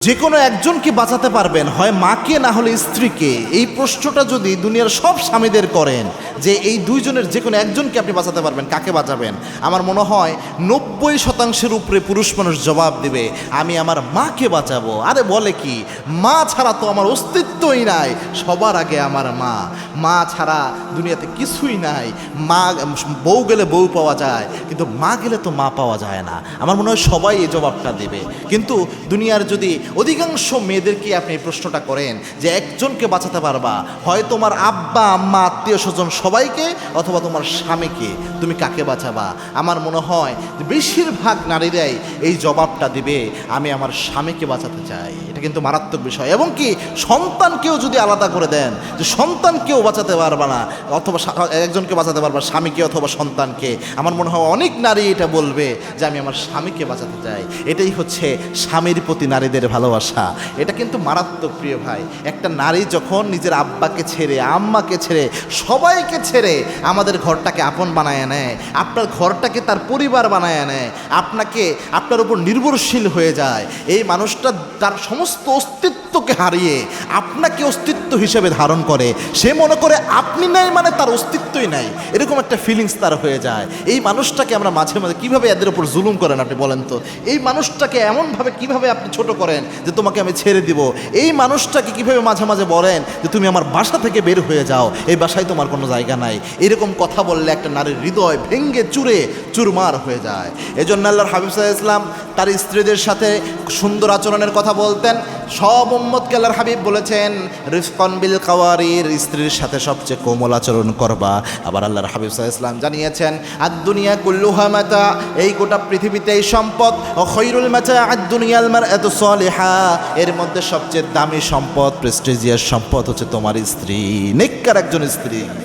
যে কোনো একজনকে বাঁচাতে পারবেন, হয় মাকে না হলে স্ত্রীকে। এই প্রশ্নটা যদি দুনিয়ার সব স্বামীদের করেন যে এই দুইজনের যে কোনো একজনকে আপনি বাঁচাতে পারবেন, কাকে বাঁচাবেন? আমার মনে হয় 90% উপরে পুরুষ মানুষ জবাব দেবে আমি আমার মাকে বাঁচাবো। আরে বলে কি, মা ছাড়া তো আমার অস্তিত্বই নাই, সবার আগে আমার মা। মা ছাড়া দুনিয়াতে কিছুই নাই। মা, বউ গেলে বউ পাওয়া যায়, কিন্তু মা গেলে তো মা পাওয়া যায় না। আমার মনে হয় সবাই এই জবাবটা দেবে। কিন্তু দুনিয়ার যদি অধিকাংশ মেয়েদেরকে আপনি এই প্রশ্নটা করেন যে একজনকে বাঁচাতে পারবা, হয় তোমার আব্বা আম্মা আত্মীয় স্বজন সবাইকে, অথবা তোমার স্বামীকে, তুমি কাকে বাঁচাবা? আমার মনে হয় যে বেশিরভাগ নারীরাই এই জবাবটা দিবে আমি আমার স্বামীকে বাঁচাতে চাই। এটা কিন্তু মারাত্মক বিষয়। এবং কি সন্তানকেও যদি আলাদা করে দেন যে সন্তানকেও বাঁচাতে পারবা না, অথবা একজনকে বাঁচাতে পারবা, স্বামীকে অথবা সন্তানকে, আমার মনে হয় অনেক নারী এটা বলবে যে আমি আমার স্বামীকে বাঁচাতে চাই। এটাই হচ্ছে স্বামীর প্রতি নারীদের ভালোবাসা। এটা কিন্তু মারাত্মক প্রিয় ভাই। একটা নারী যখন নিজের আব্বাকে ছেড়ে, আম্মাকে ছেড়ে, সবাইকে ছেড়ে আমাদের ঘরটাকে আপন বানায় নেয়, আপনার ঘরটাকে তার পরিবার বানায় নেয়, আপনার উপর নির্ভরশীল হয়ে যায়, এই মানুষটা তার সমস্ত অস্তিত্বকে হারিয়ে আপনাকে অস্তিত্ব হিসেবে ধারণ করে। সে মনে করে আপনি নাই মানে তার অস্তিত্বই নাই, এরকম একটা ফিলিংস তার হয়ে যায়। এই মানুষটাকে আমরা মাঝে মাঝে কীভাবে এদের উপর জুলুম করেন আপনি বলেন তো? এই মানুষটাকে এমনভাবে কীভাবে আপনি ছোট করেন যে তোমাকে আমি ছেড়ে দিব? এই মানুষটাকে কীভাবে মাঝে মাঝে বলেন যে তুমি আমার বাসা থেকে বের হয়ে যাও, এই বাসায় তোমার কোনো জায়গা নাই? এরকম কথা বললে একটা নারীর হৃদয় ভেঙ্গে চুরে চুরমার হয়ে যায়। এজন্য আল্লাহর হাবিব সাল্লাল্লাহু আলাইহি ওয়াসাল্লাম তার স্ত্রীদের সাথে সুন্দর আচরণের কথা বলতেন। সব উম্মতকে আল্লাহর হাবিব বলেছেন রিফকান বিল কাওয়ারির, স্ত্রীর সাথে সবচেয়ে কোমল আচরণ করবা। আবার আল্লাহর হাবিব সাল্লাল্লাহু আলাইহি ওয়াসাল্লাম জানিয়েছেন আদ-দুনিয়া কুল্লুহা মাতা, এই গোটা পৃথিবীতেই সম্পদ। ও খৈরুল মাতা আদ-দুনিয়াল মারআতু সালিহা, এর মধ্যে সবচেয়ে দামি সম্পদ, প্রেস্টিজিয়াস সম্পদ হচ্ছে তোমার স্ত্রী, নেককার একজন স্ত্রী।